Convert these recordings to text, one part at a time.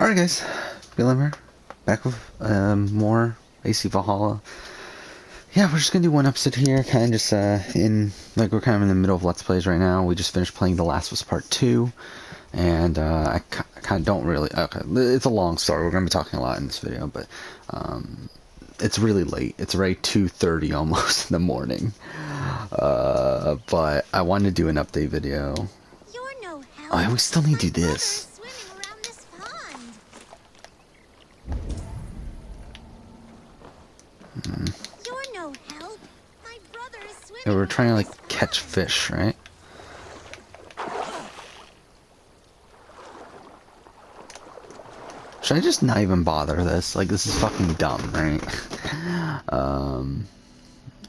Alright guys, Billimer, back with more AC Valhalla. Yeah, we're just gonna do one episode here, kind of just we're kind of in the middle of Let's Plays right now. We just finished playing The Last of Us Part 2, and I kind of don't really, okay, it's a long story, we're gonna be talking a lot in this video, but it's really late. It's already 2:30 almost in the morning, but I wanted to do an update video. Oh, we still need to do this. You're no help. My brother is swimming. Yeah, we're trying to like catch fish, right? Should I just not even bother this? Like, this is fucking dumb, right?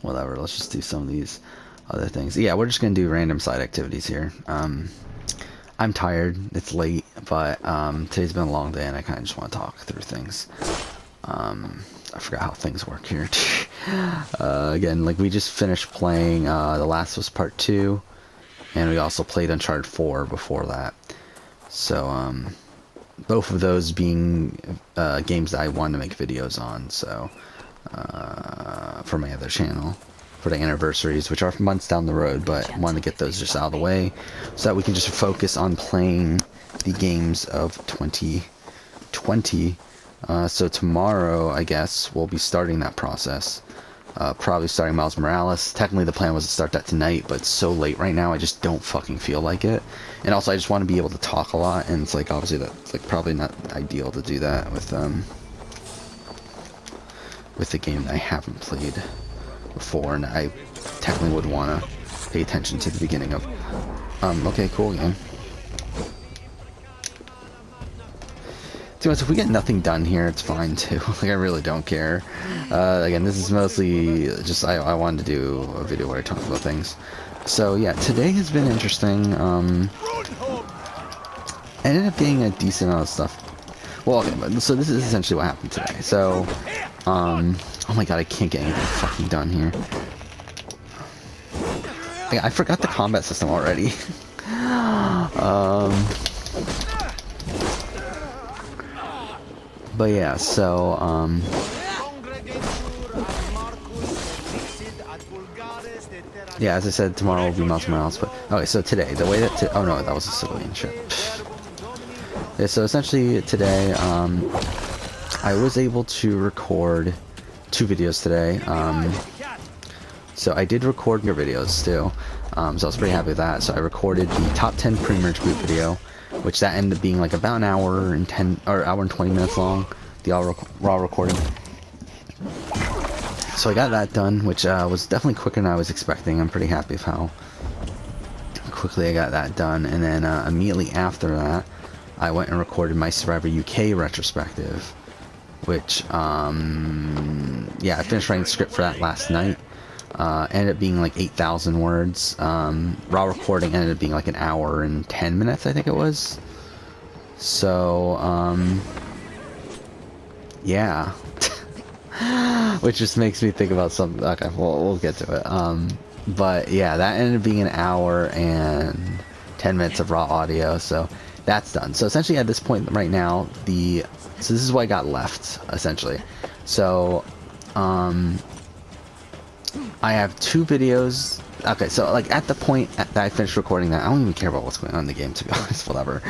Whatever, let's just do some of these other things. Yeah, we're just gonna do random side activities here. I'm tired, it's late, but today's been a long day and I kind of just want to talk through things. I forgot how things work here. Again, like, we just finished playing The Last of Us Part 2, and we also played Uncharted 4 before that. So, both of those being games that I wanted to make videos on, so, for my other channel, for the anniversaries, which are months down the road, but I wanted to get those just out of the way, so that we can just focus on playing the games of 2020. So tomorrow, I guess, we'll be starting that process. Probably starting Miles Morales. Technically, the plan was to start that tonight, but it's so late right now, I just don't fucking feel like it. And also, I just want to be able to talk a lot, and it's like, obviously, that's like probably not ideal to do that with the game that I haven't played before, and I technically would want to pay attention to the beginning of. Okay, cool, game. If we get nothing done here, it's fine too. Like, I really don't care. Again, this is mostly just I wanted to do a video where I talk about things. So yeah, today has been interesting. Ended up getting a decent amount of stuff. Well, okay, but so this is essentially what happened today. So, oh my god, I can't get anything fucking done here. I forgot the combat system already. But yeah, so, yeah, as I said, tomorrow will be Miles Morales, but, okay, so today, the way that, oh no, that was a civilian ship. Yeah, so essentially today, I was able to record 2 videos today. So I did record your videos too, so I was pretty happy with that. So I recorded the top 10 pre-merge boot video, which that ended up being like about an hour and 20 minutes long, the raw recording. So I got that done, which was definitely quicker than I was expecting. I'm pretty happy with how quickly I got that done. And then immediately after that, I went and recorded my Survivor UK retrospective, which, yeah, I finished writing the script for that last night. Ended up being like 8,000 words. Raw recording ended up being like an hour and 10 minutes, I think it was. So, yeah. Which just makes me think about something. Okay, we'll get to it. But yeah, that ended up being an hour and 10 minutes of raw audio, so that's done. So essentially at this point right now, so this is what I got left, essentially. So, I have 2 videos. Okay, so like at the point that I finished recording that, I don't even care about what's going on in the game, to be honest. Whatever.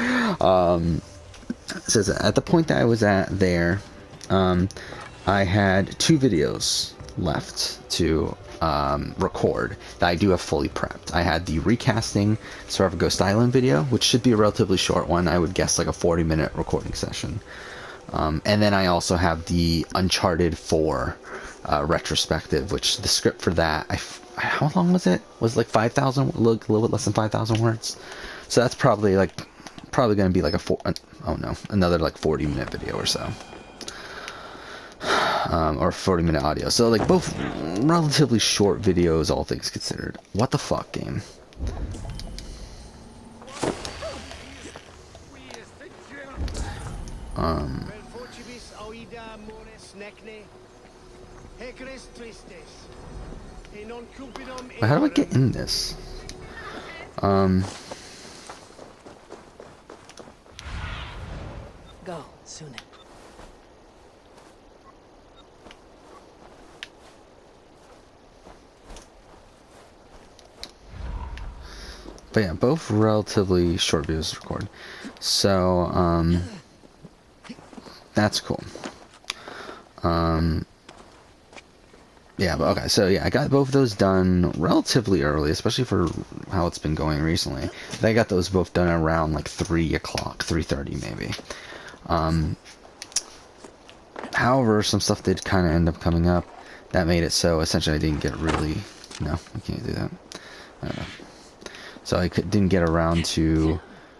So at the point that I was at there, I had 2 videos left to record that I do have fully prepped. I had the recasting Survivor Ghost Island video, which should be a relatively short one. I would guess like a 40-minute recording session. And then I also have the Uncharted 4 retrospective, which the script for that, how long was it? Was it like 5,000, a little bit less than 5,000 words. So that's probably going to be like another like 40-minute video or so. Or 40-minute audio. So like both relatively short videos, all things considered. What the fuck, game? How do I get in this? Go, Sune. But yeah, both relatively short videos to record. So, that's cool. Yeah, but okay, so yeah, I got both of those done relatively early, especially for how it's been going recently. I got those both done around like 3 o'clock, 3:30 maybe. However, some stuff did kind of end up coming up that made it so essentially I didn't get really... No, I can't do that. I don't know. So I didn't get around to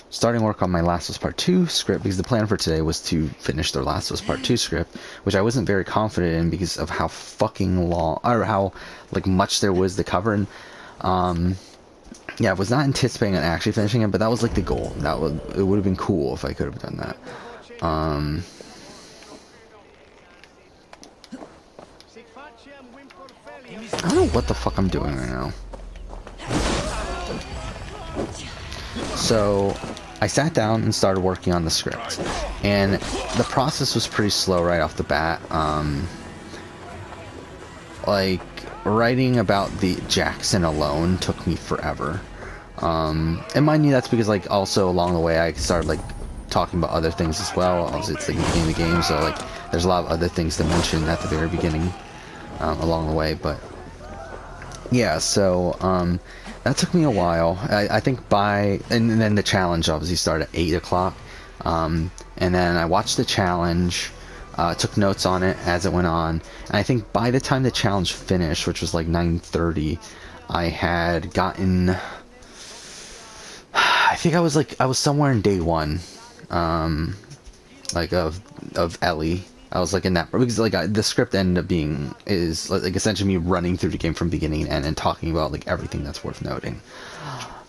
starting work on my Last of Us Part 2 script, because the plan for today was to finish the Last of Us Part 2 script, which I wasn't very confident in because of how fucking long, or how like much there was to cover. And yeah, I was not anticipating on actually finishing it, but that was like the goal. It would have been cool if I could have done that. I don't know what the fuck I'm doing right now. So I sat down and started working on the script, and the process was pretty slow right off the bat. Like writing about the Jackson alone took me forever. And mind you, that's because like also along the way I started like talking about other things as well. Obviously it's the beginning of the game, so like there's a lot of other things to mention at the very beginning along the way. But yeah, so that took me a while. I think and then the challenge obviously started at 8 o'clock. And then I watched the challenge, took notes on it as it went on. And I think by the time the challenge finished, which was like 9:30, I had gotten... I think I was somewhere in day one, like of Ellie. I was like in that, because like the script ended up being is like essentially me running through the game from beginning to end and talking about like everything that's worth noting.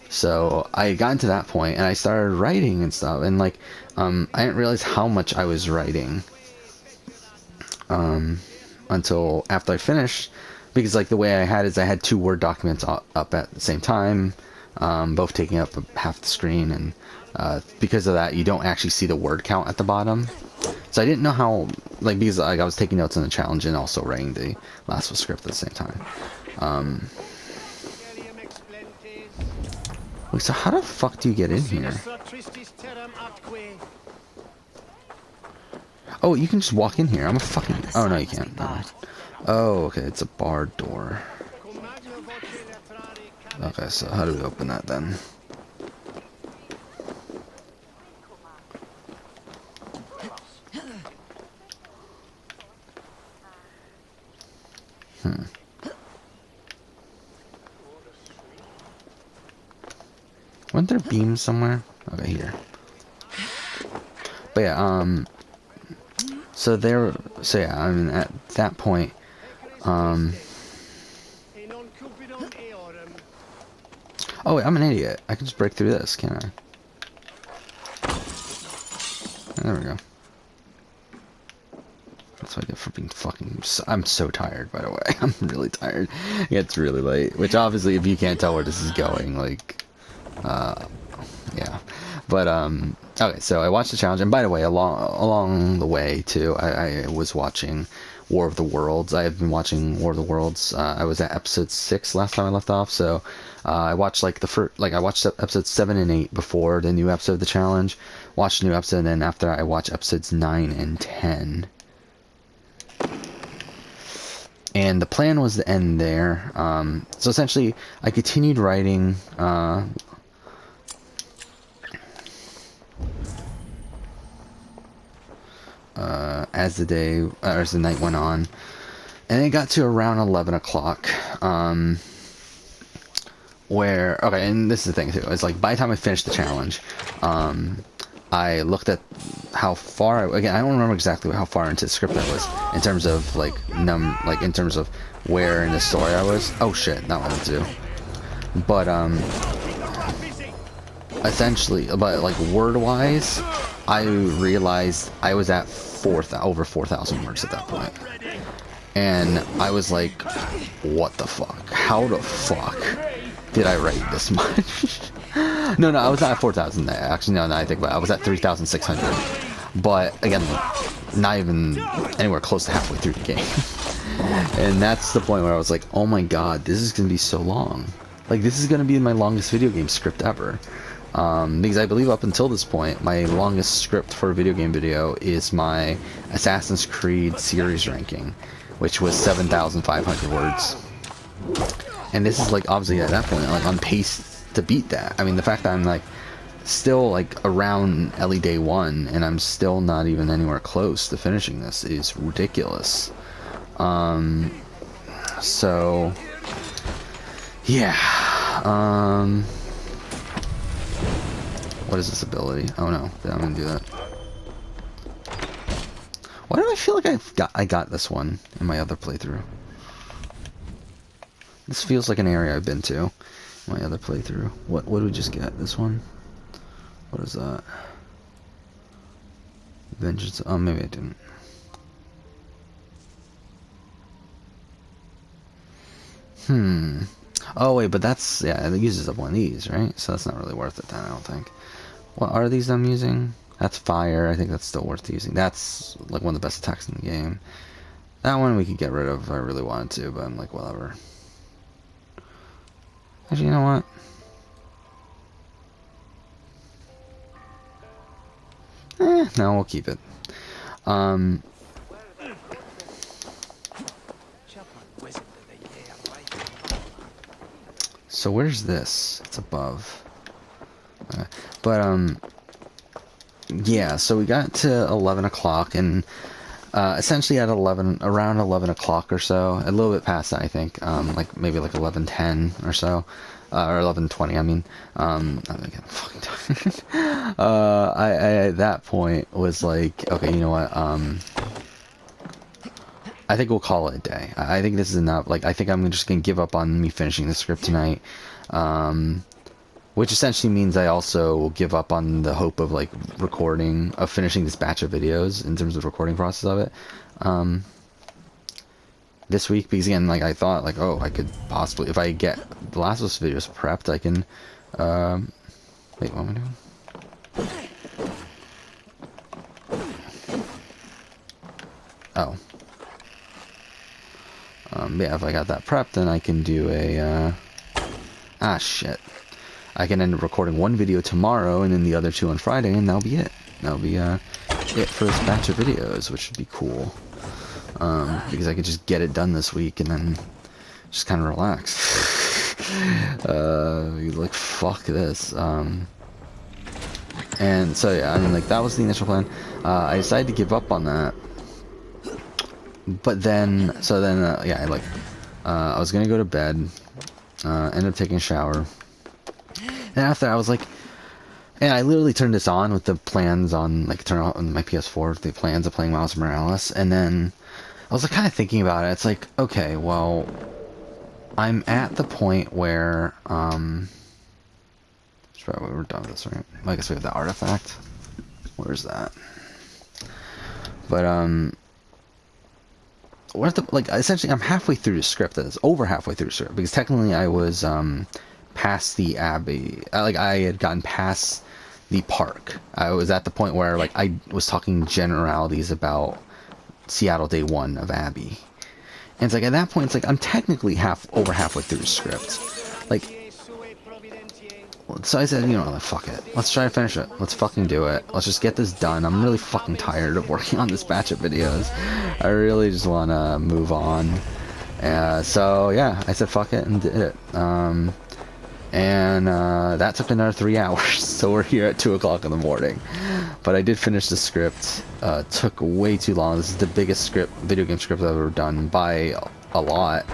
So I had gotten to that point and I started writing and stuff, and like I didn't realize how much I was writing until after I finished, because like the way I had is I had 2 Word documents up at the same time, both taking up half the screen, and because of that you don't actually see the word count at the bottom. So I didn't know how, like, because like, I was taking notes on the challenge and also writing the Last of Us script at the same time. Wait, so how the fuck do you get in here? Oh, you can just walk in here. I'm a fucking... Oh, no, you can't. No. Oh, okay, it's a barred door. Okay, so how do we open that then? Weren't there beams somewhere? Okay, here. But yeah, so yeah, I mean, at that point, oh wait, I'm an idiot. I can just break through this, can't I? There we go. That's what I get for being fucking... I'm so tired, by the way. I'm really tired. It's really late. Which, obviously, if you can't tell where this is going, like... yeah. But, okay, so I watched the challenge. And by the way, along the way, too, I was watching War of the Worlds. I have been watching War of the Worlds. I was at episode 6 last time I left off, so... I watched, like, I watched episodes 7 and 8 before the new episode of the challenge. Watched the new episode, and then after I watched episodes 9 and 10. And the plan was to end there. So essentially, I continued writing as the night went on, and it got to around 11 o'clock. Where, okay, and this is the thing too. It's like by the time I finished the challenge, I looked at how far. Again, I don't remember exactly how far into the script I was in terms of like in terms of where in the story I was. Oh shit, not what I do. But essentially, but like word-wise, I realized I was at over 4,000 words at that point, and I was like, what the fuck? How the fuck did I write this much? No, I was not at 4,000. Actually, no, I think about it. I was at 3,600. but again, not even anywhere close to halfway through the game. And that's the point where I was like, oh my god, this is gonna be so long. Like, this is gonna be my longest video game script ever. Because I believe up until this point, my longest script for a video game video is my Assassin's Creed series ranking, which was 7,500 words. And this is like, obviously at that point, like on pace to beat that. I mean, the fact that I'm like still like around Ellie Day 1 and I'm still not even anywhere close to finishing this is ridiculous. So yeah. What is this ability? Oh no, I'm gonna do that. Why do I feel like I got this one in my other playthrough? This feels like an area I've been to in my other playthrough. What did we just get? This one? What is that? Vengeance. Oh, maybe I didn't. Oh wait, but that's, yeah, it uses up one of these, right? So that's not really worth it then, I don't think. What are these I'm using? That's fire. I think that's still worth using. That's like one of the best attacks in the game. That one we could get rid of if I really wanted to, but I'm like, whatever. Actually, you know what? No, we'll keep it. So where's this? It's above. But yeah, so we got to 11 o'clock, and essentially at around 11 o'clock or so, a little bit past that, I think, like maybe like 11:10 or so, or 11:20. I mean, I'm getting fucking tired. I at that point was like, okay, you know what? I think we'll call it a day. I think this is enough. Like, I think I'm just gonna give up on me finishing the script tonight. Which essentially means I also will give up on the hope of like finishing this batch of videos in terms of the recording process of it this week, because again, like I thought, like, oh, I could possibly, if I get the Last of Us videos prepped, I can wait, what am I doing? Oh, yeah, if I got that prepped, then I can do a shit. I can end up recording one video tomorrow and then the other two on Friday, and that'll be it. That'll be it for this batch of videos, which would be cool. Because I could just get it done this week and then just kind of relax. Like, fuck this. And so yeah, I mean, like, that was the initial plan. I decided to give up on that. But then, yeah, I was gonna go to bed, ended up taking a shower. And after, I was like, and I literally turned this on with the plans on, like, turn on my PS4, the plans of playing Miles Morales, and then I was like, kind of thinking about it. It's like, okay, well, I'm at the point where, we're done with this, right? I guess we have the artifact. Where's that? But, we're at the, like, essentially, I'm halfway through the script. That is over halfway through the script, because technically I was, past the Abbey. Like, I had gotten past the park. I was at the point where, like, I was talking generalities about Seattle Day 1 of Abbey. And it's like, at that point, it's like, I'm technically over halfway through the script. Like, so I said, you know, fuck it. Let's try to finish it. Let's fucking do it. Let's just get this done. I'm really fucking tired of working on this batch of videos. I really just want to move on. So, yeah, I said fuck it and did it. And that took another 3 hours, so we're here at 2 o'clock in the morning. But I did finish the script. Took way too long. This is the biggest video game script I've ever done by a lot.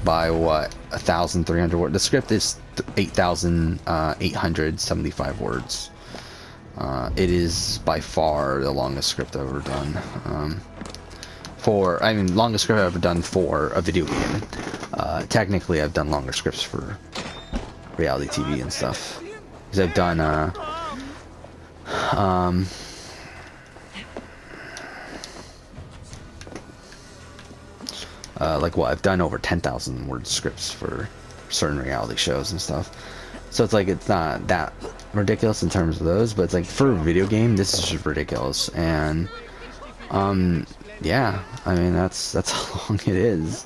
By what, 1,300 words. The script is 8,875 words. It is by far the longest script I've ever done. Longest script I've ever done for a video game. Technically, I've done longer scripts for reality TV and stuff. Because I've done, I've done over 10,000 word scripts for certain reality shows and stuff. So it's like, it's not that ridiculous in terms of those, but it's like for a video game, this is just ridiculous. And yeah, I mean that's how long it is.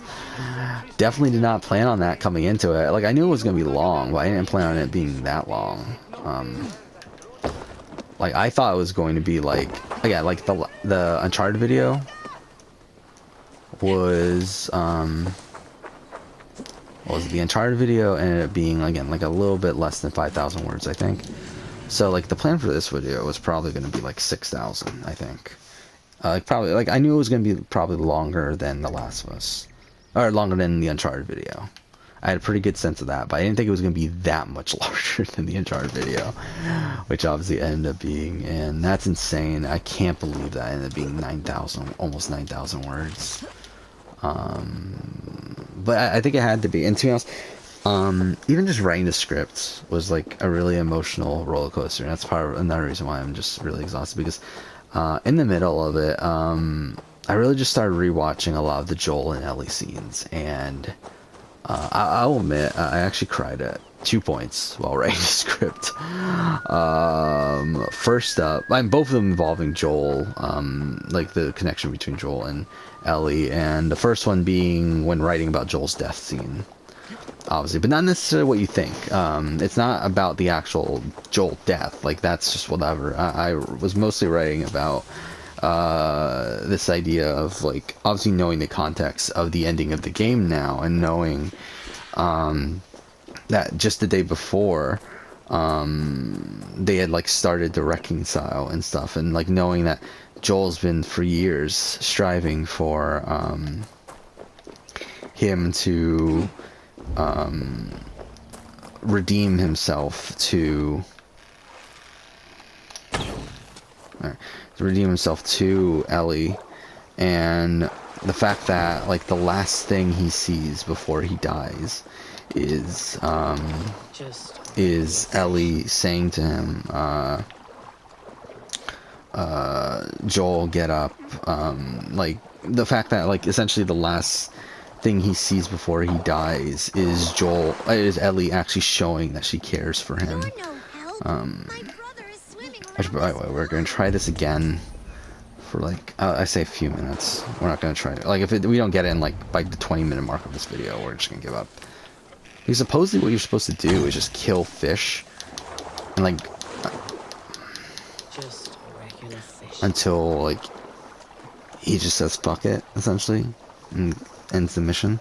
Definitely did not plan on that coming into it. Like I knew it was gonna be long, but I didn't plan on it being that long. Like I thought it was going to be like, again, like the Uncharted video was the Uncharted video ended up being, again, like a little bit less than 5,000 words, I think. So like the plan for this video was probably going to be like 6,000, I think. Like probably, like I knew it was going to be probably longer than The Last of Us, or longer than the Uncharted video. I had a pretty good sense of that, but I didn't think it was going to be that much larger than the Uncharted video, which obviously ended up being, and that's insane. I can't believe that ended up being 9,000, almost 9,000 words. But I think it had to be, and to be honest, even just writing the script was like a really emotional roller coaster, and that's part of another reason why I'm just really exhausted, because in the middle of it, I really just started rewatching a lot of the Joel and Ellie scenes, and I'll admit, I actually cried at 2 points while writing the script. First up, and both of them involving Joel, like the connection between Joel and Ellie, and the first one being when writing about Joel's death scene, obviously, but not necessarily what you think. It's not about the actual Joel death, like that's just whatever. I was mostly writing about this idea of, like, obviously knowing the context of the ending of the game now, and knowing that just the day before they had like started to reconcile and stuff, and like knowing that Joel's been for years striving for him to redeem himself to Ellie, and the fact that like the last thing he sees before he dies is Ellie saying to him, Joel, get up. Like the fact that like essentially the last thing he sees before he dies is Ellie actually showing that she cares for him. By the way, we're gonna try this again for like I say a few minutes. We're not gonna try it. Like if we don't get in like by the 20-minute mark of this video, we're just gonna give up. Because supposedly what you're supposed to do is just kill fish, and like Just regular fish. until like he just says fuck it, essentially, and ends the mission.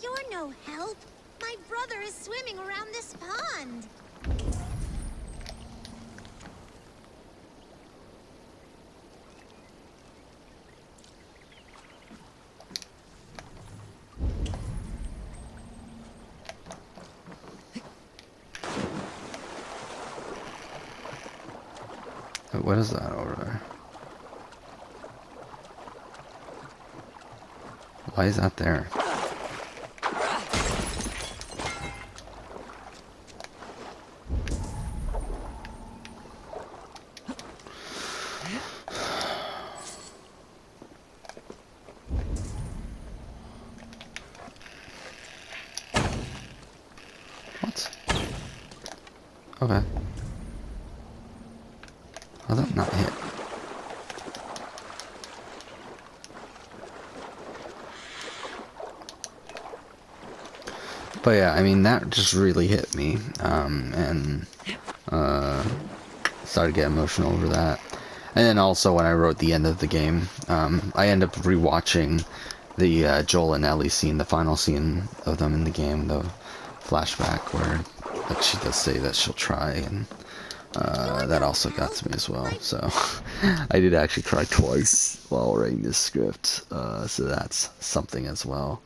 You're no help. My brother is swimming around this pond. What is that over there? Why is that there? What? Okay. How did that not hit? But yeah, I mean, that just really hit me, and started to get emotional over that. And then also when I wrote the end of the game, I end up rewatching the Joel and Ellie scene, the final scene of them in the game, the flashback where like she does say that she'll try, and that also got to me as well. So I did actually cry twice while writing this script, so that's something as well.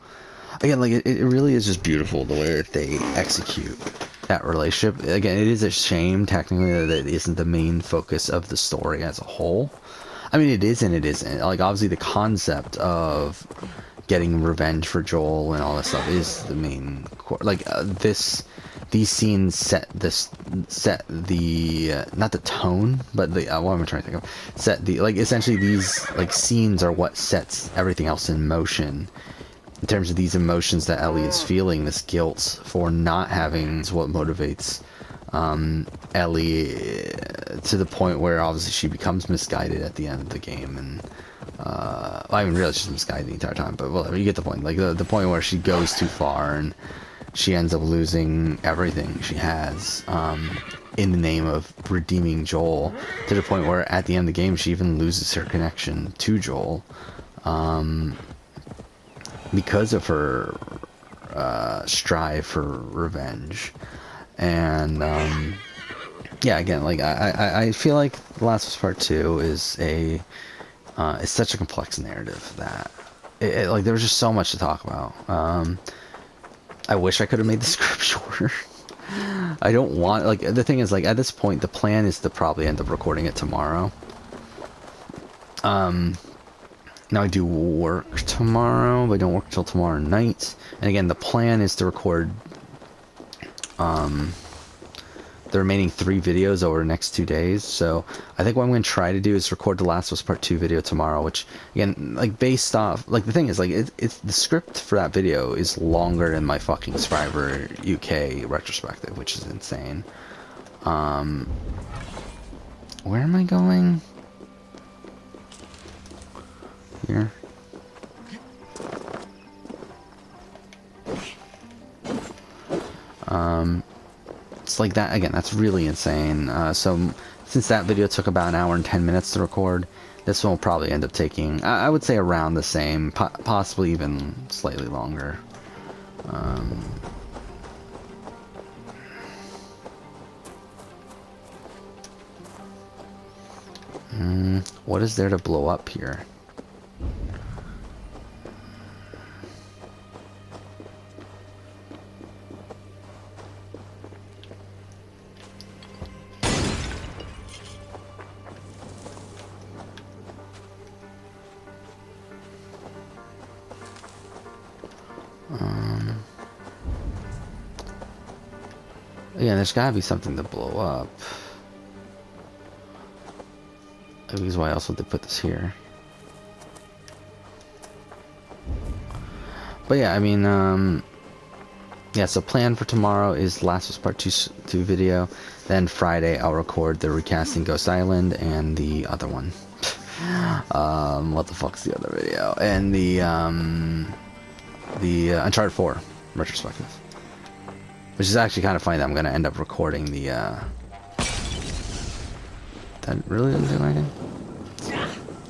Again, like it really is just beautiful the way that they execute that relationship. Again, it is a shame technically that it isn't the main focus of the story as a whole. I mean, it is and it isn't. Like obviously the concept of getting revenge for Joel and all that stuff is the main core. Like these scenes set the not the tone, but the what am I trying to think of? Set the, like, essentially these like scenes are what sets everything else in motion in terms of these emotions that Ellie is feeling, this guilt for not having is what motivates Ellie to the point where obviously she becomes misguided at the end of the game, and well, I mean, really she's misguided the entire time, but whatever, you get the point. Like the point where she goes too far and she ends up losing everything she has in the name of redeeming Joel, to the point where at the end of the game she even loses her connection to Joel because of her strive for revenge. And yeah, again, like I feel like The Last of Us Part 2 is it's such a complex narrative that like there was just so much to talk about. I wish I could have made the script shorter. I don't want, like, the thing is, like, at this point the plan is to probably end up recording it tomorrow. Now I do work tomorrow, but I don't work till tomorrow night. And again, the plan is to record the remaining 3 videos over the next 2 days. So I think what I'm going to try to do is record the Last of Us Part 2 video tomorrow, which again, like, based off, like, the thing is, like, it's the script for that video is longer than my fucking Survivor UK retrospective, which is insane. Where am I going? Here. It's like that again. That's really insane. So since that video took about an hour and 10 minutes to record, this one will probably end up taking, I would say, around the same, possibly even slightly longer. What is there to blow up here? Yeah, there's gotta be something to blow up. Because why else would they put this here? But yeah, I mean, yeah, so plan for tomorrow is Last of Us Part 2 video. Then Friday I'll record the recasting Ghost Island and the other one. What the fuck's the other video? And the Uncharted 4 retrospective. Which is actually kind of funny that I'm going to end up recording the, that really didn't do anything?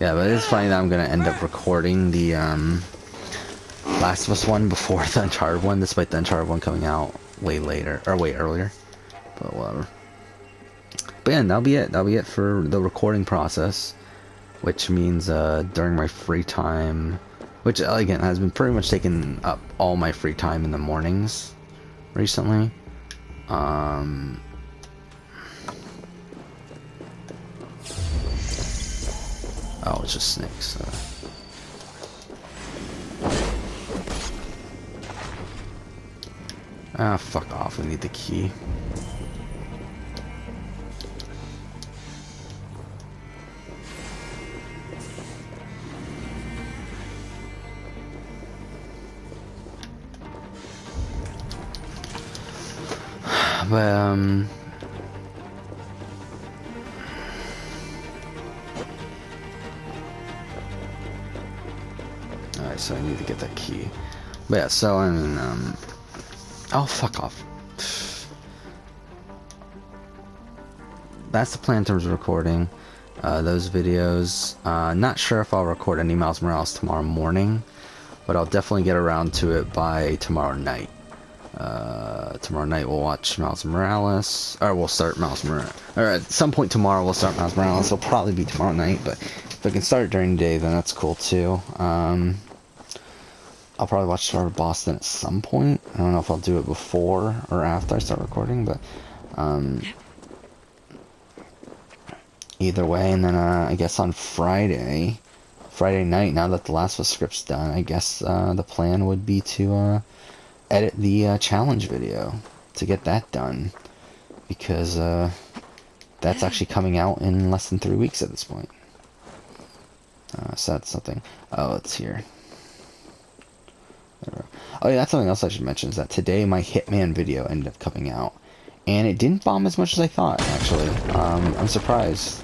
Yeah, but it's funny that I'm going to end up recording the, Last of Us one before the Uncharted one, despite the Uncharted one coming out way later, or way earlier. But whatever. But yeah, that'll be it. That'll be it for the recording process. Which means, during my free time, which, again, has been pretty much taking up all my free time in the mornings recently. Oh, it's just snakes. Ah, fuck off. We need the key. But, alright, so I need to get that key. But yeah, so I mean, oh, fuck off. That's the plan in terms of recording those videos. Not sure if I'll record any Miles Morales tomorrow morning, but I'll definitely get around to it by tomorrow night. Tomorrow night we'll watch Miles Morales, or we'll start Miles Morales, or at some point tomorrow we'll start Miles Morales. It'll probably be tomorrow night, but if I can start it during the day, then that's cool too. I'll probably watch Star of Boston at some point. I don't know if I'll do it before or after I start recording, but either way. And then I guess on Friday night, now that the Last of Us script's done, I guess the plan would be to edit the challenge video to get that done, because that's actually coming out in less than 3 weeks at this point. So that's something. Oh, it's here. Oh yeah, that's something else I should mention, is that today my Hitman video ended up coming out, and it didn't bomb as much as I thought, actually. I'm surprised.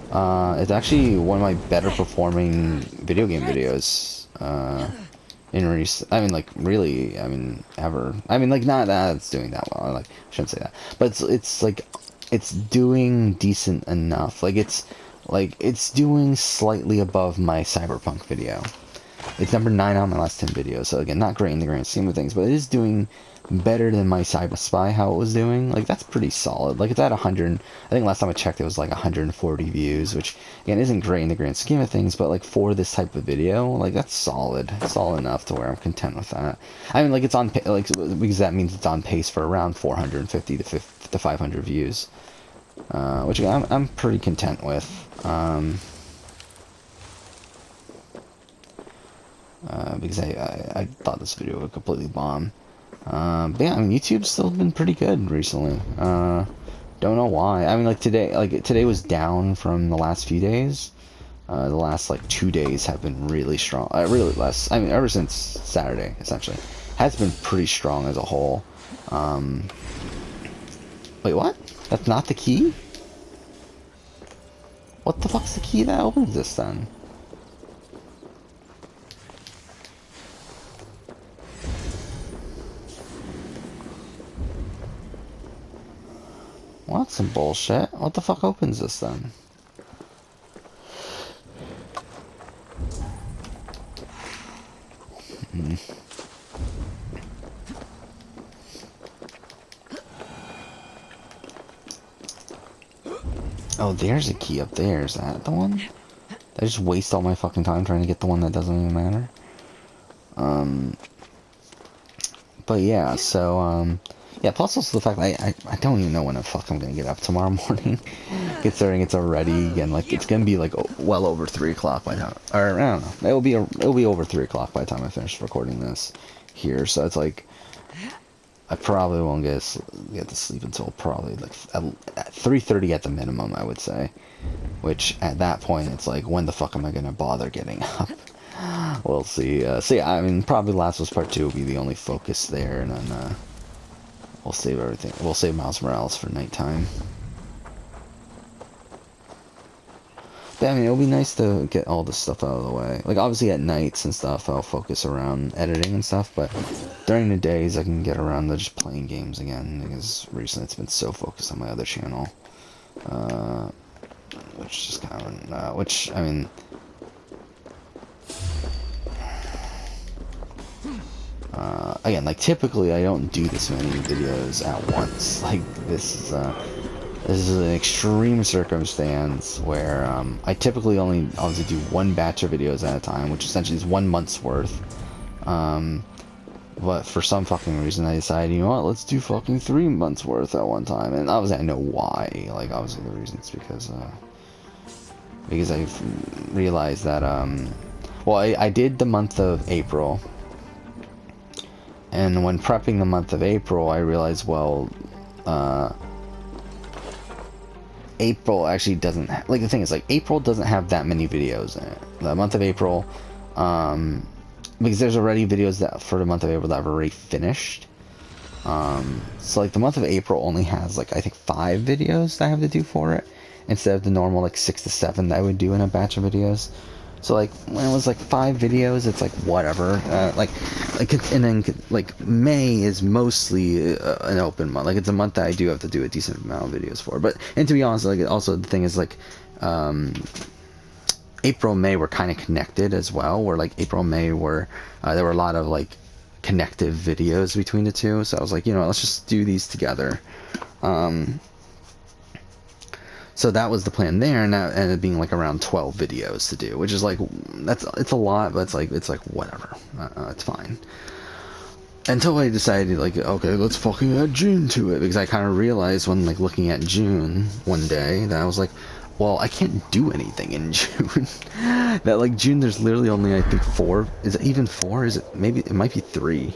It's actually one of my better performing video game videos, in recent, I mean, like, really, I mean, ever. I mean, like, not that it's doing that well, like, I shouldn't say that. But it's like, it's doing decent enough. It's doing slightly above my Cyberpunk video. It's number 9 on my last 10 videos, so again, not great in the grand scheme of things, but it is doing better than my Cyber Spy, how it was doing. Like, that's pretty solid. Like, it's at 100, I think last time I checked it was like 140 views, which, again, isn't great in the grand scheme of things, but like, for this type of video, like, that's solid. Solid enough to where I'm content with that. I mean, like, it's on, like, because that means it's on pace for around 450 to 500 views, which I'm pretty content with. Because I thought this video would completely bomb. But yeah, I mean, YouTube's still been pretty good recently. Don't know why. I mean, like today was down from the last few days. The last like 2 days have been really strong. Really less. I mean, ever since Saturday, essentially, has been pretty strong as a whole. Wait, what? That's not the key? What the fuck's the key that opens this then? Well, that's some bullshit. What the fuck opens this then? Oh, there's a key up there. Is that the one? I just waste all my fucking time trying to get the one that doesn't even matter. But yeah, so, yeah, plus also the fact that I don't even know when the fuck I'm gonna get up tomorrow morning. Considering it's already, again, like, it's gonna be, like, well over 3 o'clock by the time, or, I don't know, it'll be over 3 o'clock by the time I finish recording this here, so it's like, I probably won't get to sleep until probably, like, at 3:30 at the minimum, I would say. Which, at that point, it's like, when the fuck am I gonna bother getting up? We'll see. So yeah, I mean, probably Last of Us Part 2 will be the only focus there, and then, we'll save everything. We'll save Miles Morales for nighttime. But, I mean, it'll be nice to get all this stuff out of the way. Like, obviously at nights and stuff, I'll focus around editing and stuff, but during the days, I can get around to just playing games again, because recently it's been so focused on my other channel. Which just kind of, which, I mean... again, like, typically I don't do this many videos at once. Like, this is an extreme circumstance where, I typically only obviously do one batch of videos at a time, which essentially is 1 month's worth. But for some fucking reason I decided, you know what, let's do fucking 3 months worth at one time. And obviously I know why. Like, obviously the reason's because I've realized that, well, I did the month of April. And when prepping the month of April, I realized, well, April actually doesn't... like, the thing is, like, April doesn't have that many videos in it. The month of April, because there's already videos that for the month of April that I've already finished. So, like, the month of April only has, like, I think 5 videos that I have to do for it, instead of the normal, like, 6 to 7 that I would do in a batch of videos. So, like, when it was, like, 5 videos, it's, like, whatever. And then, like, May is mostly an open month. Like, it's a month that I do have to do a decent amount of videos for. But, and to be honest, like, also, the thing is, like, April and May were kind of connected as well, where, like, April and May were, there were a lot of, like, connective videos between the two. So I was like, you know, let's just do these together. So that was the plan there, and that ended up being like around 12 videos to do, which is like, it's a lot, but it's like whatever, it's fine. Until I decided, like, okay, let's fucking add June to it, because I kind of realized when, like, looking at June one day, that I was like, well, I can't do anything in June. That, like, June, there's literally only, I think, 4, is it even 4, is it, maybe, it might be 3.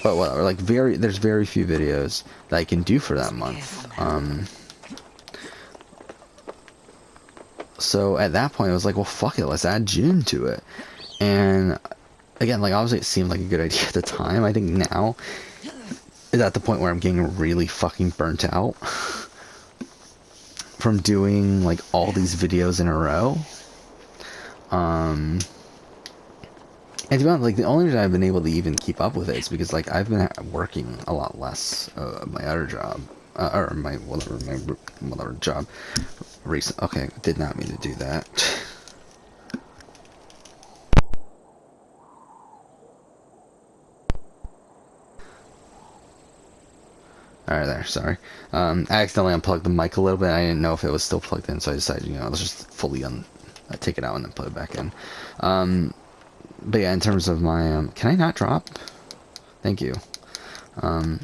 But whatever, like, there's very few videos that I can do for that month. So at that point, I was like, well, fuck it, let's add June to it. And again, like obviously it seemed like a good idea at the time. I think now is at the point where I'm getting really fucking burnt out from doing like all these videos in a row. And to be honest, like the only reason I've been able to even keep up with it is because like I've been working a lot less of my other job, or my whatever job. Recent. Okay, did not mean to do that. Alright, there, sorry. I accidentally unplugged the mic a little bit. I didn't know if it was still plugged in, so I decided, let's just fully take it out and then put it back in. But yeah, in terms of my, can I not drop? Thank you. Yeah,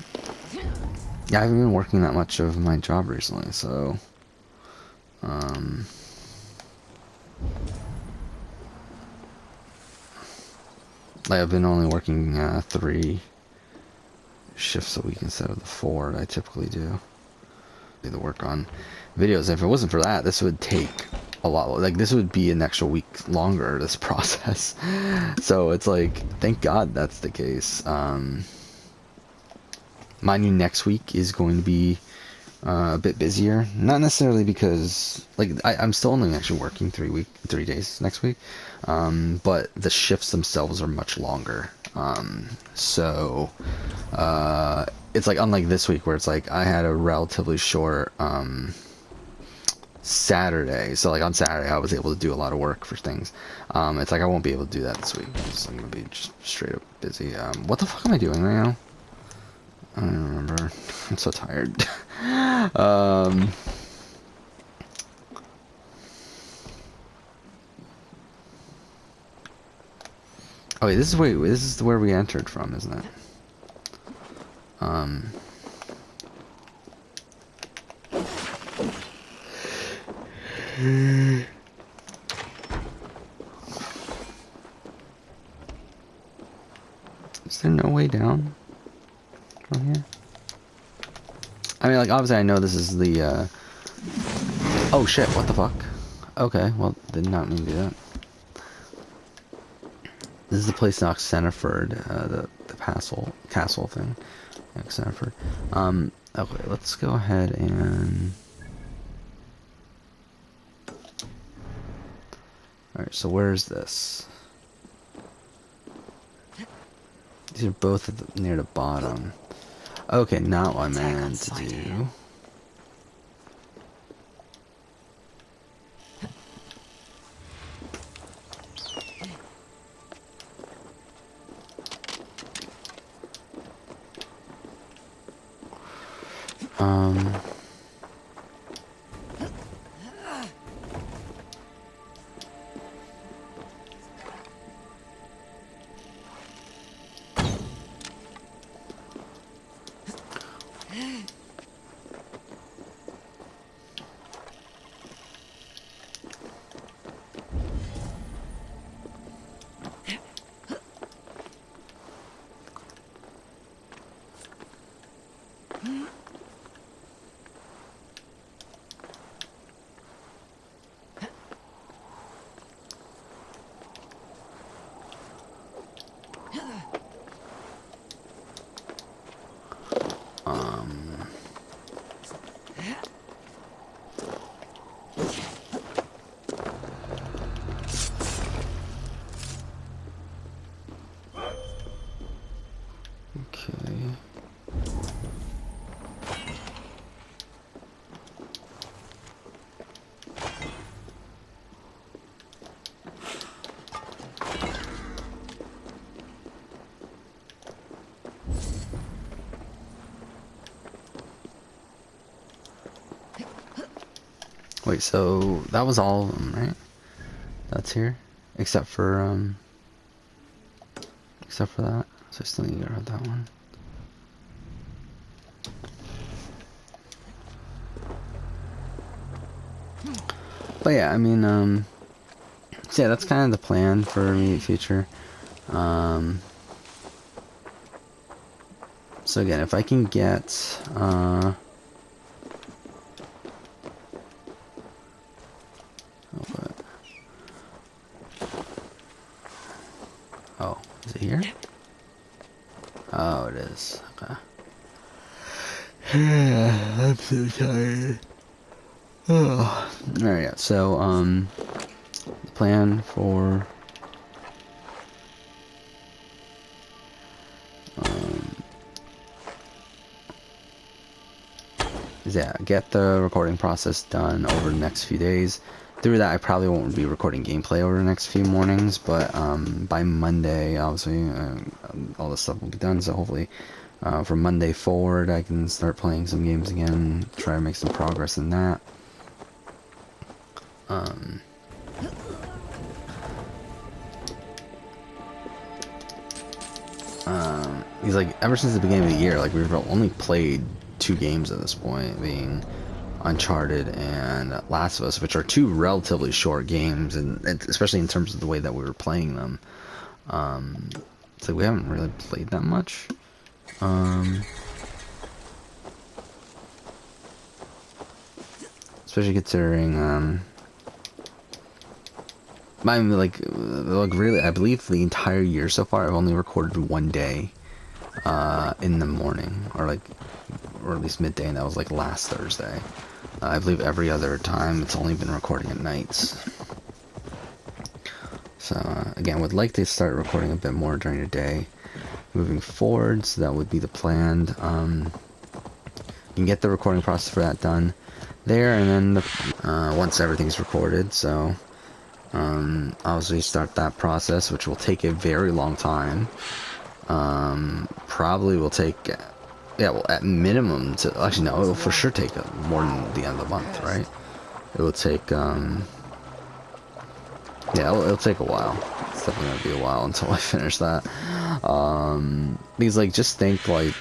I haven't been working that much of my job recently, so, like I've been only working 3 shifts a week instead of the 4 that I typically do. The work on videos. If it wasn't for that, this would take a lot. Like this would be an extra week longer. This process. So it's like, thank God that's the case. Mind you, next week is going to be a bit busier. Not necessarily because like I'm still only actually working 3 days next week, but the shifts themselves are much longer. So it's like unlike this week where it's like I had a relatively short Saturday, so like on Saturday I was able to do a lot of work for things. It's like I won't be able to do that this week. I'm gonna be just straight up busy. What the fuck am I doing right now? I don't even remember. I'm so tired. Oh wait, this is where we entered from, isn't it? Is there no way down from here? I mean, like, obviously I know this is the, oh shit, what the fuck? Okay, well, did not mean to do that. This is the place in Oxeniford, the castle thing. Oxeniford. Okay, let's go ahead and... Alright, so where is this? These are both near the bottom. Okay, not what I meant to do. Okay. Wait, so that was all of them, right? That's here? Except for that. So I still need to grab that one. But yeah, I mean, so yeah, that's kind of the plan for immediate future. So again, if I can get, is here? Oh, it is. Okay. Yeah, I'm so tired. Oh. Alright, yeah. So, the plan for is, yeah, get the recording process done over the next few days. Through that, I probably won't be recording gameplay over the next few mornings, but by Monday, obviously, all this stuff will be done. So hopefully, from Monday forward, I can start playing some games again, try to make some progress in that. He's like, ever since the beginning of the year, like, we've only played 2 games at this point, being Uncharted and Last of Us, which are 2 relatively short games, and especially in terms of the way that we were playing them. So we haven't really played that much. Especially considering, I'm like really, I believe the entire year so far, I've only recorded 1 day, in the morning, or at least midday, and that was like last Thursday. I believe every other time it's only been recording at nights. So again, would like to start recording a bit more during the day moving forward. So that would be the plan. You can get the recording process for that done there, and then once everything's recorded, so obviously start that process, which will take a very long time. Probably will take, yeah, well, at minimum, actually no, it will for sure take more than the end of the month, right? It will take, yeah, it'll take a while. It's definitely gonna be a while until I finish that. Because, like, just think, like,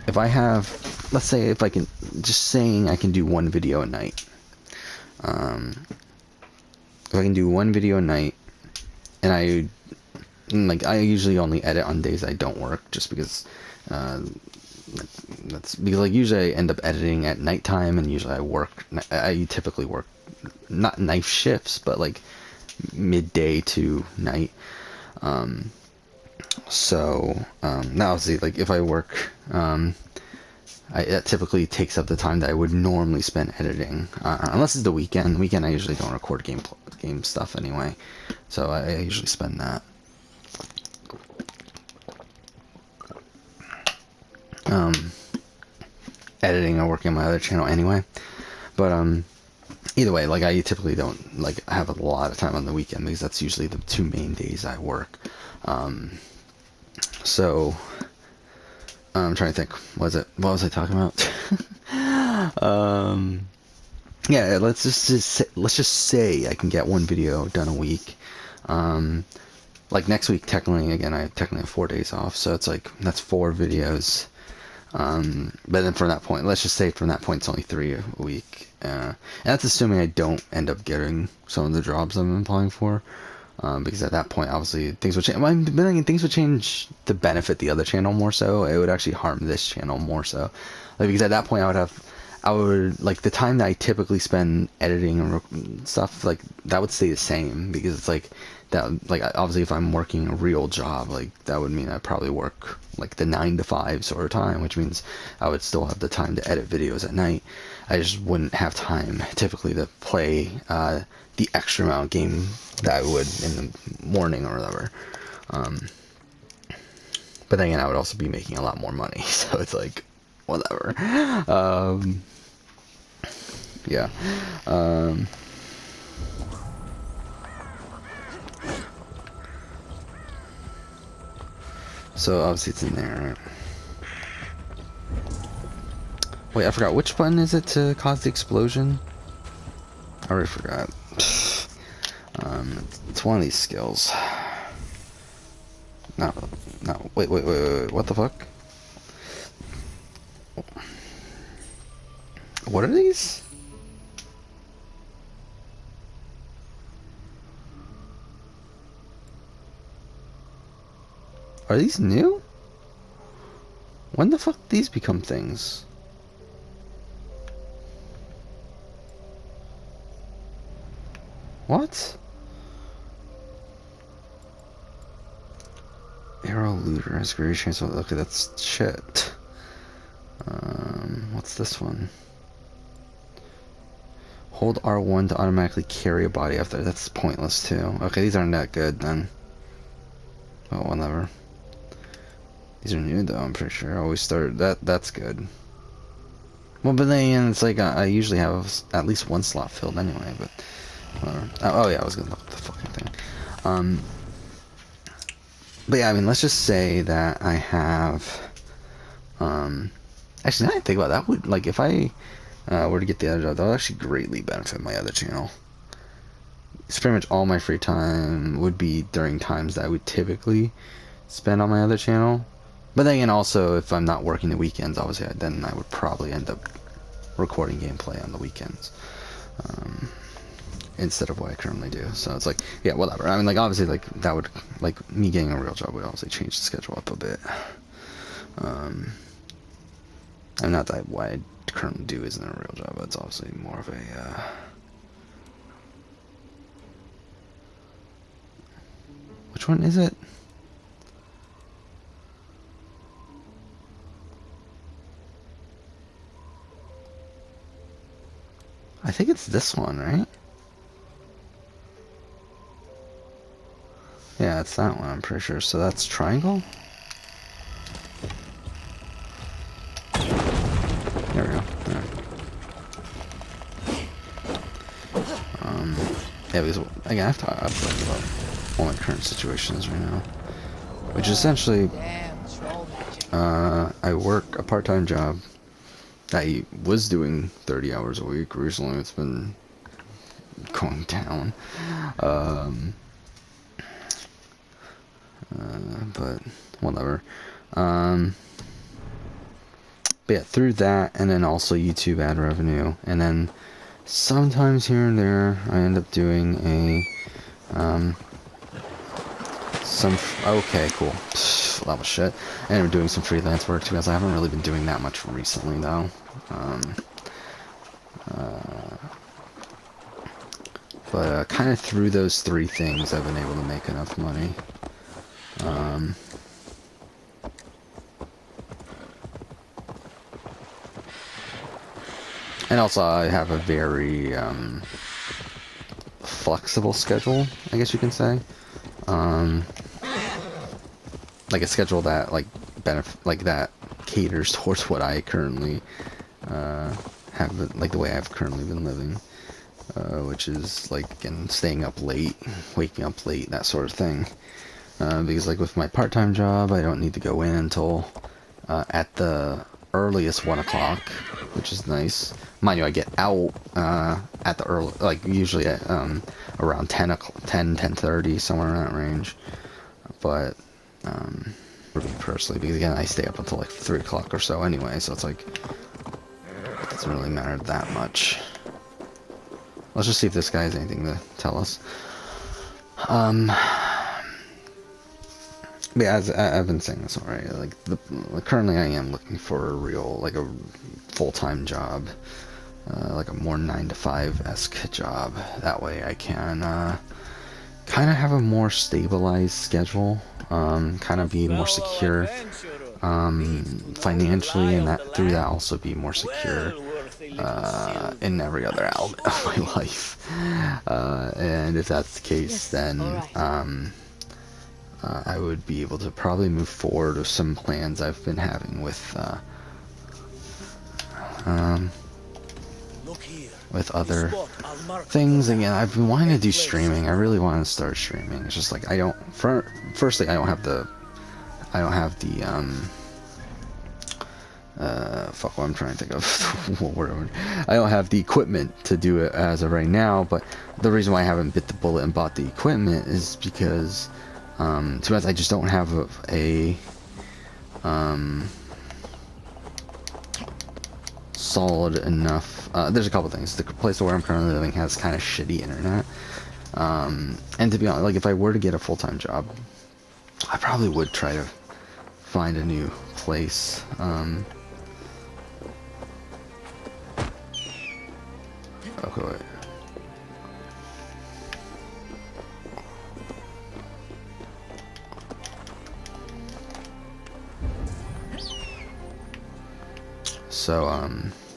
if I have, let's say, if I can, just saying I can do 1 video a night. If I can do 1 video a night, and I usually only edit on days I don't work, just because, that's because, like, usually I end up editing at nighttime, and usually I typically work not night shifts, but like midday to night. Now obviously, like, if I work, that typically takes up the time that I would normally spend editing, unless it's the weekend. I usually don't record game stuff anyway, so I usually spend that. Editing or working on my other channel anyway. But either way, like, I typically don't like have a lot of time on the weekend, because that's usually the 2 main days I work. So I'm trying to think, what was I talking about? Yeah, let's just say I can get 1 video done a week. Like, next week, technically, again, I technically have 4 days off, so it's like, that's 4 videos. But then from that point, let's just say from that point, it's only 3 a week. And that's assuming I don't end up getting some of the jobs I'm applying for. Because at that point, obviously, things would change. Things would change to benefit the other channel more so. It would actually harm this channel more so. Like, because at that point, I would, like, the time that I typically spend editing and stuff, like, that would stay the same, because it's like, that, like, obviously if I'm working a real job, like, that would mean I'd probably work like the 9 to 5 sort of time, which means I would still have the time to edit videos at night. I just wouldn't have time typically to play the extra amount of game that I would in the morning or whatever. But then again, I would also be making a lot more money, so it's like, whatever. Yeah. So obviously it's in there, right? Wait, I forgot, which button is it to cause the explosion? I already forgot. It's one of these skills. No, wait, what the fuck? What are these? Are these new? When the fuck did these become things? What? Arrow looter has greater chance of... Okay, that's shit. What's this one? Hold R1 to automatically carry a body after. That's pointless too. Okay, these aren't that good then. Oh, whatever. These are new though, I'm pretty sure. I always start... That's good. Well, but then again, it's like I usually have at least one slot filled anyway, but whatever. Oh yeah, I was gonna look at the fucking thing. But yeah, I mean, let's just say that I have, actually, now I think about it, that would, like, if I were to get the other job, that would actually greatly benefit my other channel. It's pretty much all my free time would be during times that I would typically spend on my other channel. But then again, also, if I'm not working the weekends, obviously, then I would probably end up recording gameplay on the weekends. Instead of what I currently do. So it's like, yeah, whatever. I mean, like, obviously, like, that would, like, me getting a real job would obviously change the schedule up a bit. And not that what I currently do isn't a real job, but it's obviously more of a, which one is it? I think it's this one, right? Yeah, it's that one, I'm pretty sure. So that's triangle? There we go. There. Yeah, because, again, I've talked about all my current situations right now. Which essentially, I work a part-time job. I was doing 30 hours a week. Recently, it's been going down. But whatever. But yeah, through that, and then also YouTube ad revenue, and then sometimes here and there, I end up doing a okay, cool. That was shit. I ended up doing some freelance work too, because I haven't really been doing that much recently though. But kind of through those three things, I've been able to make enough money. And also, I have a very flexible schedule, I guess you can say. Like a schedule that that caters towards what I currently have, like the way I've currently been living, which is like, again, staying up late, waking up late, that sort of thing. Because like with my part-time job, I don't need to go in until at the earliest 1 o'clock, which is nice. Mind you, I get out at the early, like usually at around 10:30, somewhere in that range. But for me personally, because again, I stay up until like 3 o'clock or so anyway, so it's like, it doesn't really matter that much. Let's just see if this guy has anything to tell us. But yeah, as I've been saying this already, like currently I am looking for a real, like a full-time job, like a more 9-to-5-esque job. That way I can kind of have a more stabilized schedule, kind of be more secure financially, and that through that also be more secure in every other element of my life. And if that's the case, then I would be able to probably move forward with some plans I've been having with other things. Again, I've been wanting to do streaming. I really want to start streaming. It's just like firstly, I don't have the fuck what I'm trying to think of. I don't have the equipment to do it as of right now, but the reason why I haven't bit the bullet and bought the equipment is because to be honest, I just don't have a solid enough. There's a couple things. The place where I'm currently living has kind of shitty internet, and to be honest, like if I were to get a full-time job, I probably would try to find a new place. Okay, wait. So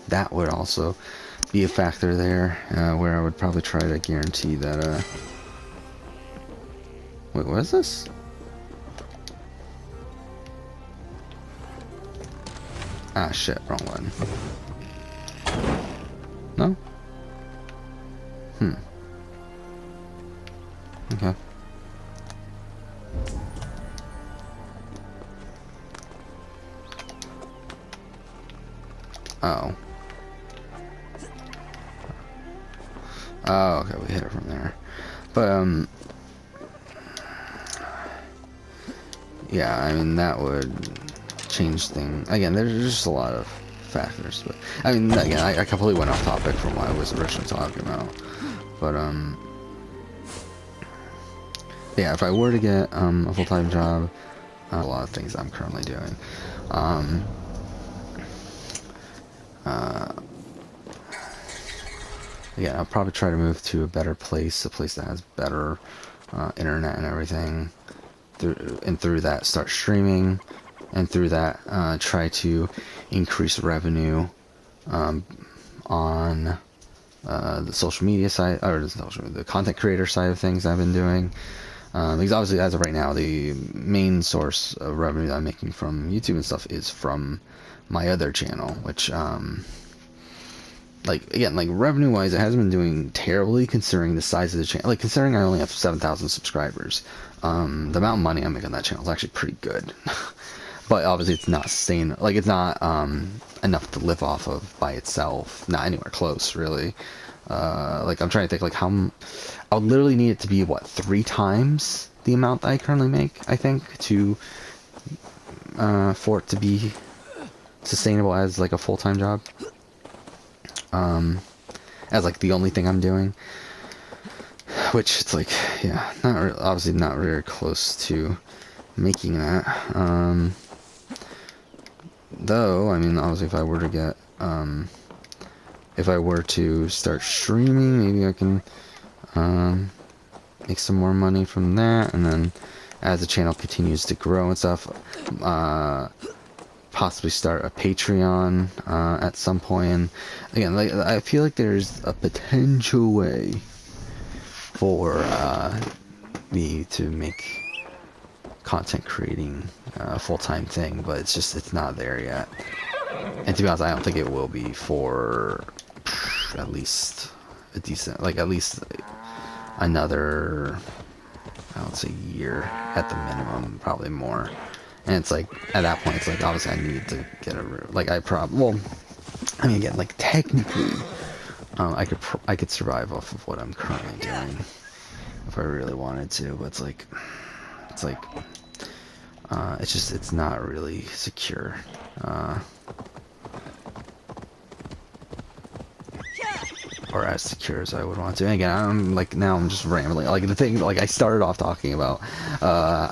that would also be a factor there, where I would probably try to guarantee that. Wait, what is this? Ah, shit, wrong one. No? Okay. Oh. Oh, okay, we hit it from there. But, yeah, I mean, that would change things. Again, there's just a lot of factors, but, I mean, again, I completely went off topic from what I was originally talking about. But, yeah, if I were to get, a full-time job, a lot of things I'm currently doing, yeah, I'll probably try to move to a better place, a place that has better internet and everything. Through that, start streaming, and through that, try to increase revenue on the social media side, or the content creator side of things I've been doing. Because obviously, as of right now, the main source of revenue that I'm making from YouTube and stuff is from my other channel, which like, again, like, revenue wise, it hasn't been doing terribly considering the size of the channel. Like, considering I only have 7,000 subscribers, the amount of money I make on that channel is actually pretty good. But obviously it's not sustainable. Like, it's not enough to live off of by itself, not anywhere close, really. Like, I'm trying to think, like, I would literally need it to be, what, 3 times the amount that I currently make, I think, to for it to be sustainable as, like, a full-time job. As, like, the only thing I'm doing, which it's like, yeah, obviously not very close to making that. Though, I mean, obviously, if I were to get, if I were to start streaming, maybe I can make some more money from that, and then as the channel continues to grow and stuff, possibly start a Patreon at some point. And again, like, I feel like there's a potential way for me to make content creating a full-time thing, but it's not there yet. And to be honest, I don't think it will be for at least a decent, like, at least another, I would say, year at the minimum, probably more. And it's like, at that point, it's like, obviously I need to get a, like, well, I mean, again, like, technically, I could survive off of what I'm currently doing if I really wanted to, but it's like, it's not really secure. Or as secure as I would want to. And again, I'm just rambling. Like, the thing, like, I started off talking about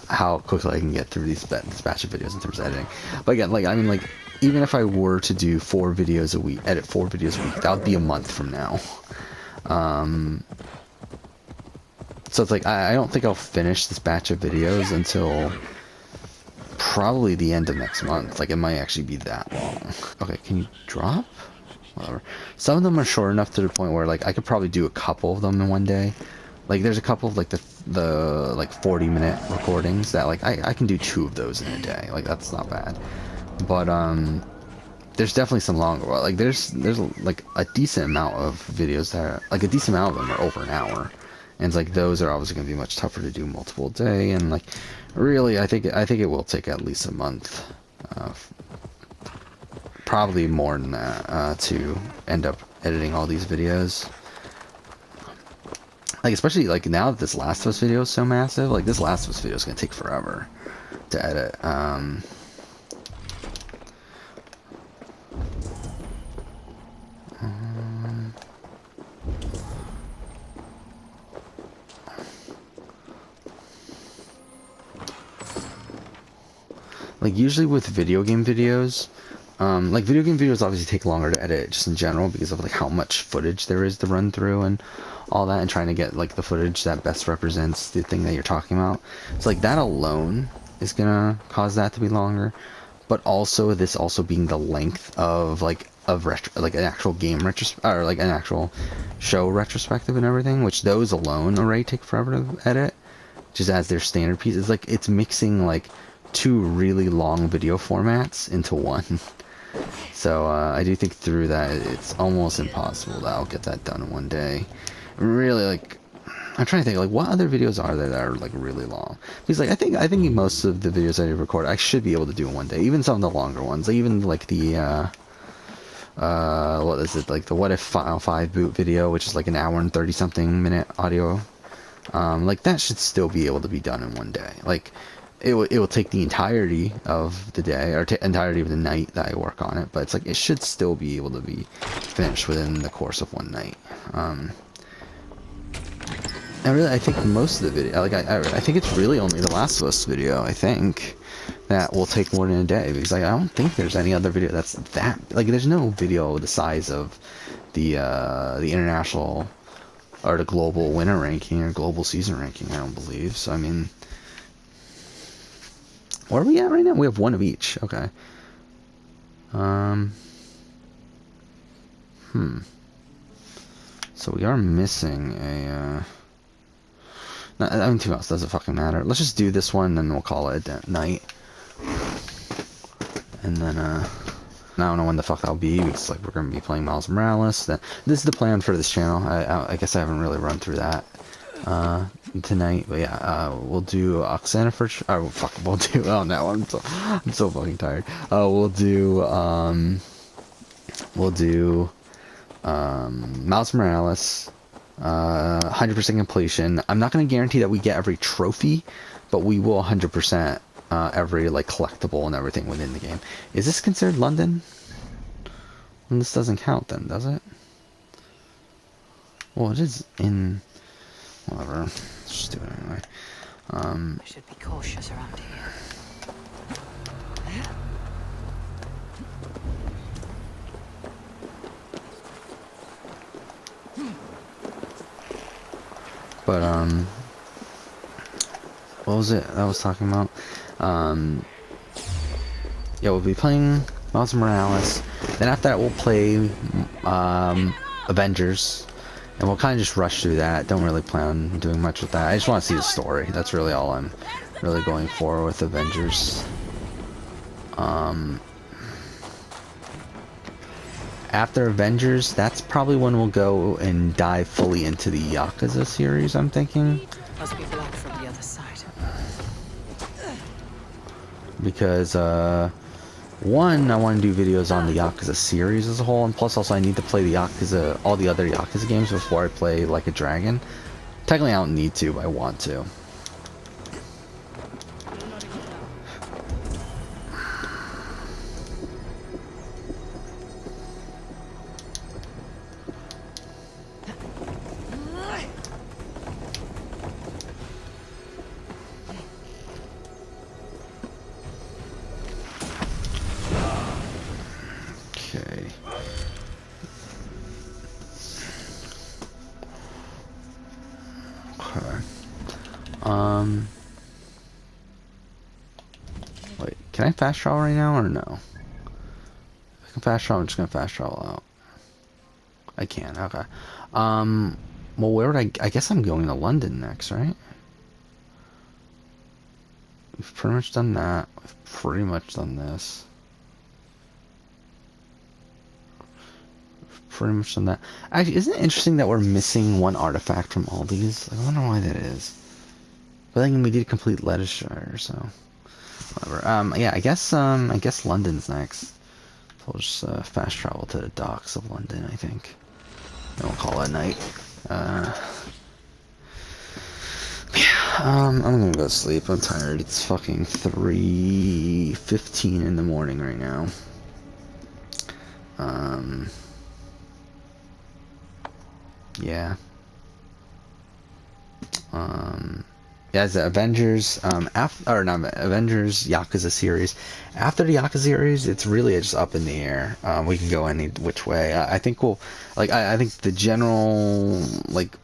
how quickly I can get through this batch of videos in terms of editing. But again, like, I mean, like, even if I were to do 4 videos a week, edit 4 videos a week, that would be a month from now. So it's like, I don't think I'll finish this batch of videos until probably the end of next month. Like, it might actually be that long. Okay, can you drop? Whatever. Some of them are short enough to the point where, like, I could probably do a couple of them in one day. Like, there's a couple of, like, the like 40-minute recordings that, like, I can do 2 of those in a day. Like, that's not bad. But there's definitely some longer. Like, there's like a decent amount of videos that are, like, a decent amount of them are over an hour. And it's like, those are obviously going to be much tougher to do multiple a day. And, like, really, I think it will take at least a month. Probably more than that, to end up editing all these videos. Like, especially, like, now that this Last of Us video is so massive, like, this Last of Us video is going to take forever to edit. Like, usually with video game videos, like, video game videos obviously take longer to edit just in general because of, like, how much footage there is to run through and all that, and trying to get, like, the footage that best represents the thing that you're talking about. So, like, that alone is gonna cause that to be longer. but also this also being the length of like like an actual game or like an actual show retrospective and everything, which those alone already take forever to edit, just as their standard piece. It's like it's mixing like two really long video formats into one. So I do think through that it's almost impossible that I'll get that done in one day. Really, like, I'm trying to think like what other videos are there that are like really long, because like I think most of the videos I record I should be able to do in one day, even some of the longer ones, like even like the what is it, like the What If Final 5 boot video, which is like an hour and 30 something minute audio, like that should still be able to be done in one day. Like it will take the entirety of the day, or entirety of the night that I work on it, but it's like it should still be able to be finished within the course of one night. And really, I think most of the video, like I think it's really only the Last of Us video, I think, that will take more than a day, because like I don't think there's any other video that's that, like there's no video the size of the international or the global winner ranking or global season ranking, I don't believe. So I mean, where are we at right now? We have one of each. Okay. So we are missing a no, I mean, to be honest, doesn't fucking matter. Let's just do this one, and we'll call it a night. And then, I don't know when the fuck that'll be, because, like, we're going to be playing Miles Morales. Then, this is the plan for this channel. I guess I haven't really run through that, tonight. But yeah, we'll do Oxenefordscire. Oh, fuck, we'll do, oh no, I'm so fucking tired. We'll do Miles Morales. 100% completion. I'm not going to guarantee that we get every trophy, but we will 100% every like collectible and everything within the game. Is this considered London? And this doesn't count then, does it? Well, it is in whatever. Let's just do it anyway. I should be cautious around here. But what was it I was talking about? Yeah, we'll be playing Miles Morales. Then after that, we'll play Avengers, and we'll kind of just rush through that. Don't really plan on doing much with that. I just want to see the story. That's really all I'm really going for with Avengers. After Avengers, that's probably when we'll go and dive fully into the Yakuza series, I'm thinking. Must be blocked from the other side. Because, one, I want to do videos on the Yakuza series as a whole, and plus also I need to play the Yakuza, all the other Yakuza games before I play Like a Dragon. Technically I don't need to, but I want to. Okay. Wait, can I fast travel right now or no? If I can fast travel, I'm just gonna fast travel out. I can, okay. Well, where would I guess I'm going to London next, right? We've pretty much done that. We've pretty much done this. We've pretty much done that. Actually, isn't it interesting that we're missing one artifact from all these? I wonder why that is. But then we did complete Leicestershire, so whatever. Yeah, I guess London's next. So we'll just fast travel to the docks of London, I think. Then we'll call it night. Yeah, I'm gonna go to sleep. I'm tired. It's fucking 3:15 in the morning right now. Yeah. Yeah, it's the Avengers, Avengers Yakuza series. After the Yakuza series, it's really just up in the air. We can go any which way. I think we'll, like, I think the general, like,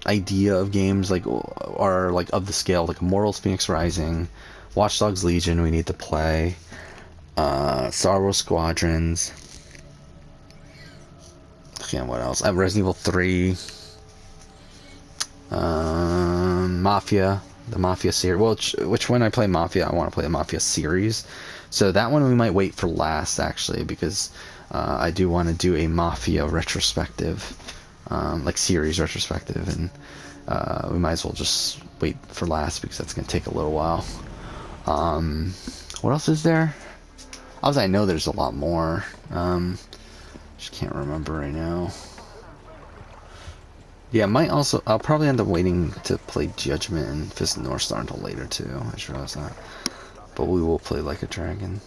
idea of games, like, are, like, of the scale, like, Immortals Phoenix Rising, Watch Dogs Legion we need to play, Star Wars Squadrons. Okay, what else? I have Resident Evil 3. Mafia. The Mafia series. Well, which when I play Mafia, I want to play the Mafia series. So that one we might wait for last, actually, because I do want to do a Mafia retrospective. Like series retrospective, and we might as well just wait for last because that's going to take a little while. What else is there? Obviously, I know there's a lot more. Just can't remember right now. Yeah, I'll probably end up waiting to play Judgment and Fist of North Star until later too. I just realized that. But we will play Like a Dragon.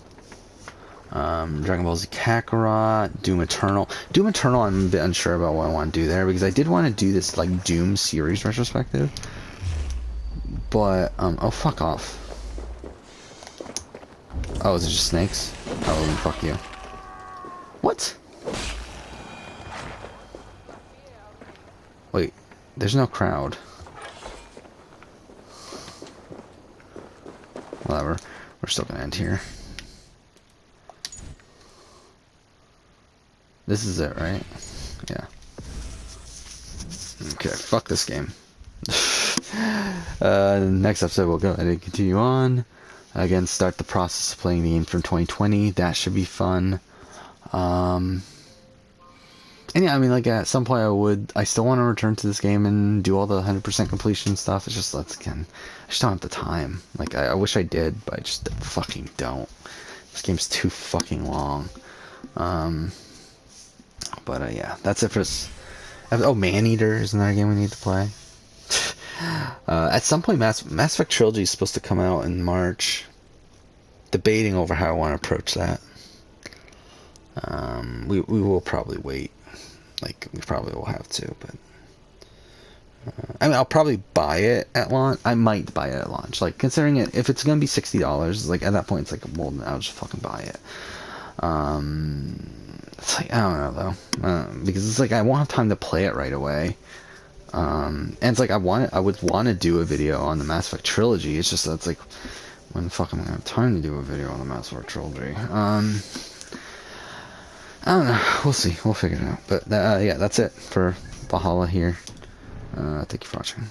Dragon Ball Z Kakarot, Doom Eternal. Doom Eternal, I'm a bit unsure about what I want to do there because I did want to do this like Doom series retrospective. But oh fuck off. Oh, is it just snakes? Oh, then fuck you. What? Wait, there's no crowd. Whatever. We're still gonna end here. This is it, right? Yeah. Okay, fuck this game. Next episode we'll go ahead and continue on. Again, start the process of playing the game from 2020. That should be fun. And yeah, I mean, like at some point I still want to return to this game and do all the 100% completion stuff. It's just, I just don't have the time. Like, I wish I did, but I just fucking don't. This game's too fucking long. But yeah, that's it for this. Oh, Maneater is another game we need to play. At some point, Mass Effect Trilogy is supposed to come out in March. Debating over how I want to approach that. We will probably wait. Like, we probably will have to, but... I mean, I'll probably buy it at launch. I might buy it at launch. Like, considering it, if it's going to be $60, like, at that point, it's like, well, I'll just fucking buy it. It's like, I don't know, though. Because it's like, I won't have time to play it right away. And it's like, I would want to do a video on the Mass Effect Trilogy. It's just that it's like, when the fuck am I going to have time to do a video on the Mass Effect Trilogy? I don't know. We'll see. We'll figure it out. But yeah, that's it for Valhalla here. Thank you for watching.